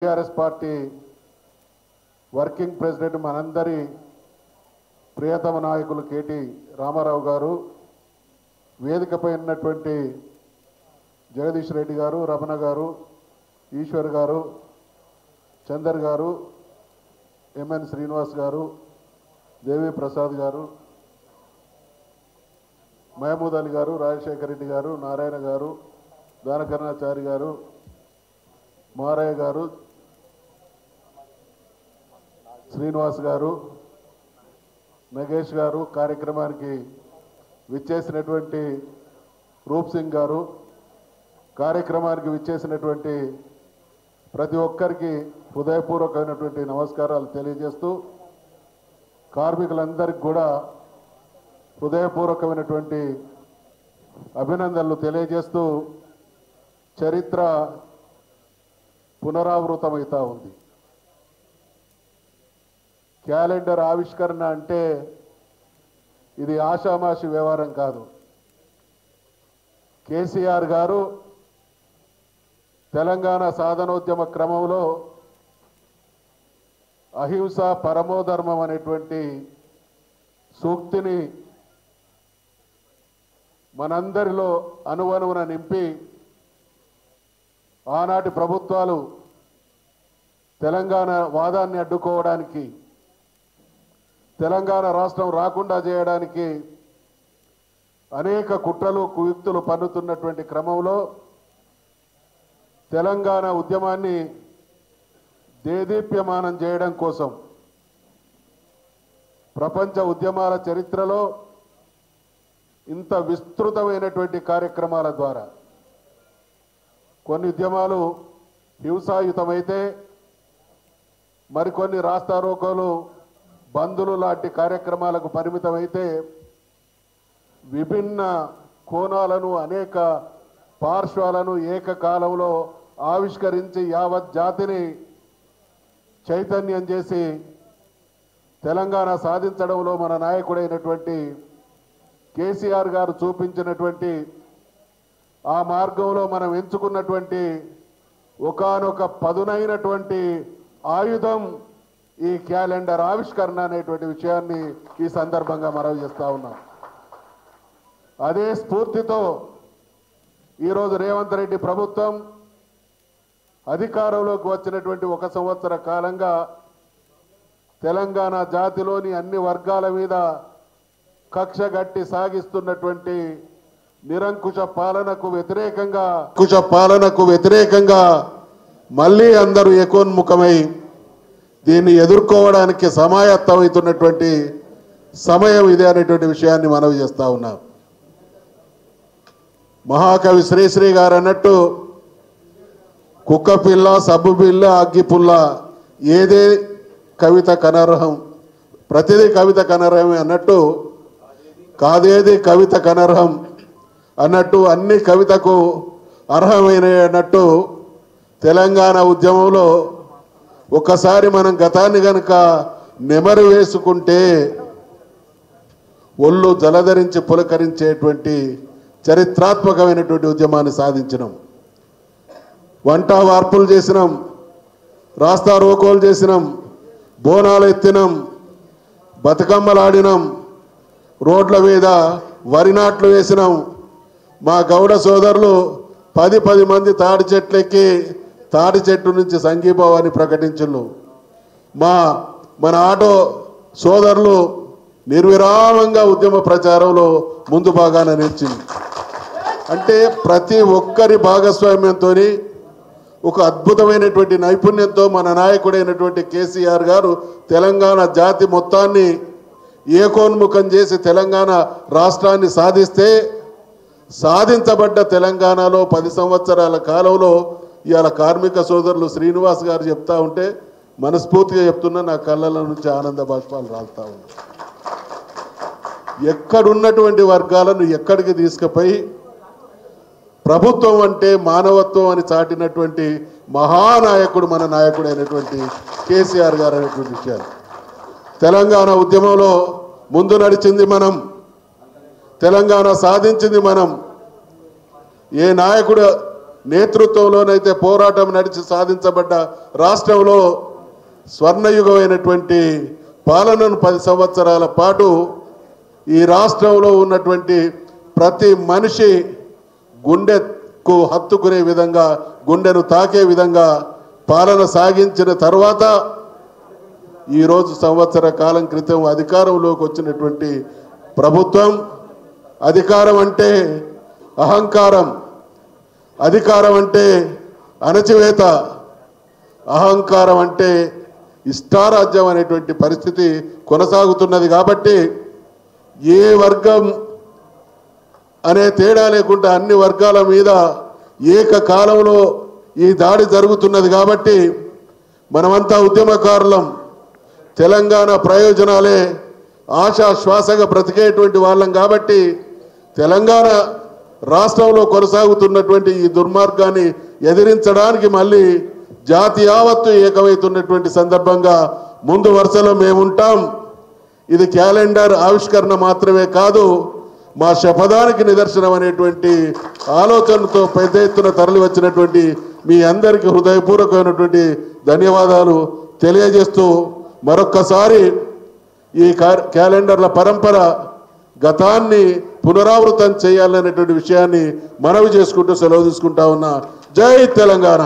TRS party working president మనందరి ప్రియతమ నాయకులు KT Ramarao గారు, వేదికపై ఉన్నటువంటి జగదీష్ రెడ్డి గారు, రమణ గారు, ఈశ్వర్ గారు, చందర్ గారు, ఎంఎన్ శ్రీనివాస్ గారు, దేవి ప్రసాద్ గారు, మహమూద్ అలీ గారు, రాజశేఖర్ రెడ్డి గారు, నారాయణ గారు, దానకర్ణాచారి గారు, మారయ్య గారు, శ్రీనివాస్ గారు, నగేష్ గారు, కార్యక్రమానికి విచ్చేసినటువంటి రూప్ సింగ్ గారు, కార్యక్రమానికి విచ్చేసినటువంటి ప్రతి ఒక్కరికి హృదయపూర్వకమైనటువంటి నమస్కారాలు తెలియజేస్తూ, కార్మికులందరికీ కూడా హృదయపూర్వకమైనటువంటి అభినందనలు తెలియజేస్తూ, చరిత్ర పునరావృతమవుతూ ఉంది. క్యాలెండర్ ఆవిష్కరణ అంటే ఇది ఆషామాషి వ్యవహారం కాదు. కేసీఆర్ గారు తెలంగాణ సాధనోద్యమ క్రమంలో అహింస పరమోధర్మం అనేటువంటి సూక్తిని మనందరిలో అనువనువున నింపి, ఆనాటి ప్రభుత్వాలు తెలంగాణ వాదాన్ని అడ్డుకోవడానికి, తెలంగాణ రాష్ట్రం రాకుండా చేయడానికి అనేక కుట్రలు కుయుక్తులు పన్నుతున్నటువంటి క్రమంలో తెలంగాణ ఉద్యమాన్ని దేదీప్యమానం చేయడం కోసం ప్రపంచ ఉద్యమాల చరిత్రలో ఇంత విస్తృతమైనటువంటి కార్యక్రమాల ద్వారా, కొన్ని ఉద్యమాలు హింసాయుతమైతే మరికొన్ని రాస్తారోకోలు, బంధులు లాంటి కార్యక్రమాలకు పరిమితమైతే, విభిన్న కోణాలను అనేక పార్శ్వాలను ఏకకాలంలో ఆవిష్కరించి యావత్ జాతిని చైతన్యం చేసి తెలంగాణ సాధించడంలో మన నాయకుడైనటువంటి కేసీఆర్ గారు చూపించినటువంటి ఆ మార్గంలో మనం ఎంచుకున్నటువంటి ఒకానొక పదునైనటువంటి ఆయుధం ఈ క్యాలెండర్ ఆవిష్కరణ అనేటువంటి విషయాన్ని ఈ సందర్భంగా మనవి చేస్తా ఉన్నాం. అదే స్ఫూర్తితో ఈరోజు రేవంత్ రెడ్డి ప్రభుత్వం అధికారంలోకి వచ్చినటువంటి 1 సంవత్సర కాలంగా తెలంగాణ జాతిలోని అన్ని వర్గాల మీద కక్షగట్టి సాగిస్తున్నటువంటి నిరంకుశ పాలనకు వ్యతిరేకంగా మళ్ళీ అందరూ ఏకోన్ముఖమై దీన్ని ఎదుర్కోవడానికి సమాయత్తమవుతున్నటువంటి సమయం ఇదే అనేటువంటి విషయాన్ని మనవి చేస్తా ఉన్నాం. మహాకవి శ్రీశ్రీ గారు అన్నట్టు, కుక్కపిల్ల, సబ్బుపిల్ల, అగ్గిపుల్ల, ఏదే కవిత కనర్హం, ప్రతిదీ కవిత కనర్హమే అన్నట్టు, కాదేది కవిత కనర్హం అన్నట్టు, అన్ని కవితకు అర్హమైన అన్నట్టు, తెలంగాణ ఉద్యమంలో ఒక్కసారి మనం గతాన్ని గనక నెమరు వేసుకుంటే ఒళ్ళు జలధరించి పులకరించేటువంటి చరిత్రాత్మకమైనటువంటి ఉద్యమాన్ని సాధించినాం. వంట వార్పులు చేసినాం, రాస్తా రోకోలు చేసినాం, బోనాలు ఎత్తినాం, బతుకమ్మలాడినాం, రోడ్ల మీద వరి నాట్లు వేసినాం. మా గౌడ సోదరులు 10 మంది తాడి చెట్లెక్కి తాడి చెట్టు నుంచి సంఘీభావాన్ని ప్రకటించును. మన ఆటో సోదరులు నిర్విరామంగా ఉద్యమ ప్రచారంలో ముందు భాగాన నిలిచింది. అంటే ప్రతి ఒక్కరి భాగస్వామ్యంతో ఒక అద్భుతమైనటువంటి నైపుణ్యంతో మన నాయకుడైనటువంటి కేసీఆర్ గారు తెలంగాణ జాతి మొత్తాన్ని ఏకోన్ముఖం చేసి తెలంగాణ రాష్ట్రాన్ని సాధించబడ్డ తెలంగాణలో 10 సంవత్సరాల కాలంలో ఇవాళ కార్మిక సోదరులు శ్రీనివాస్ గారు చెప్తా ఉంటే మనస్ఫూర్తిగా చెప్తున్నా, నా కళ్ళల నుంచి ఆనంద బాష్పాలు రాలుతా ఉన్నాయి. ఎక్కడున్నటువంటి వర్గాలను ఎక్కడికి తీసుకుపోయి ప్రభుత్వం అంటే మానవత్వం అని చాటినటువంటి మహానాయకుడు మన నాయకుడైనటువంటి కేసీఆర్ గారు అనేటువంటి విషయాలు. తెలంగాణ ఉద్యమంలో ముందు నడిచింది మనం, తెలంగాణ సాధించింది మనం. ఏ నాయకుడు నేతృత్వంలోనైతే పోరాటం నడిచి సాధించబడ్డ రాష్ట్రంలో స్వర్ణయుగమైనటువంటి పాలనను 10 సంవత్సరాల పాటు ఈ రాష్ట్రంలో ఉన్నటువంటి ప్రతి మనిషి గుండెకు హత్తుకునే విధంగా, గుండెను తాకే విధంగా పాలన సాగించిన తర్వాత ఈరోజు సంవత్సర కాలం క్రితం అధికారంలోకి వచ్చినటువంటి ప్రభుత్వం, అధికారం అంటే అహంకారం, అధికారం అంటే అణచివేత, అహంకారం అంటే ఇష్టారాజ్యం అనేటువంటి పరిస్థితి కొనసాగుతున్నది. కాబట్టి ఏ వర్గం అనే తేడా లేకుండా అన్ని వర్గాల మీద ఏకకాలంలో ఈ దాడి జరుగుతున్నది. కాబట్టి మనమంతా ఉద్యమకారులం, తెలంగాణ ప్రయోజనాలే ఆశా శ్వాసగా బ్రతికేటువంటి వాళ్ళం. కాబట్టి తెలంగాణ రాష్ట్రంలో కొనసాగుతున్నటువంటి ఈ దుర్మార్గాన్ని ఎదిరించడానికి మళ్ళీ జాతి యావత్తు ఏకమవుతున్నటువంటి సందర్భంగా ముందు వరుసలో మేముంటాం. ఇది క్యాలెండర్ ఆవిష్కరణ మాత్రమే కాదు, మా శపథానికి నిదర్శనం అనేటువంటి ఆలోచనతో పెద్ద ఎత్తున తరలి వచ్చినటువంటి మీ అందరికీ హృదయపూర్వకమైనటువంటి ధన్యవాదాలు తెలియజేస్తూ మరొక్కసారి ఈ క్యాలెండర్ల పరంపర గతాన్ని పునరావృతం చేయాలనేటువంటి విషయాన్ని మనవి చేసుకుంటూ సెలవు తీసుకుంటా ఉన్నా. జై తెలంగాణ.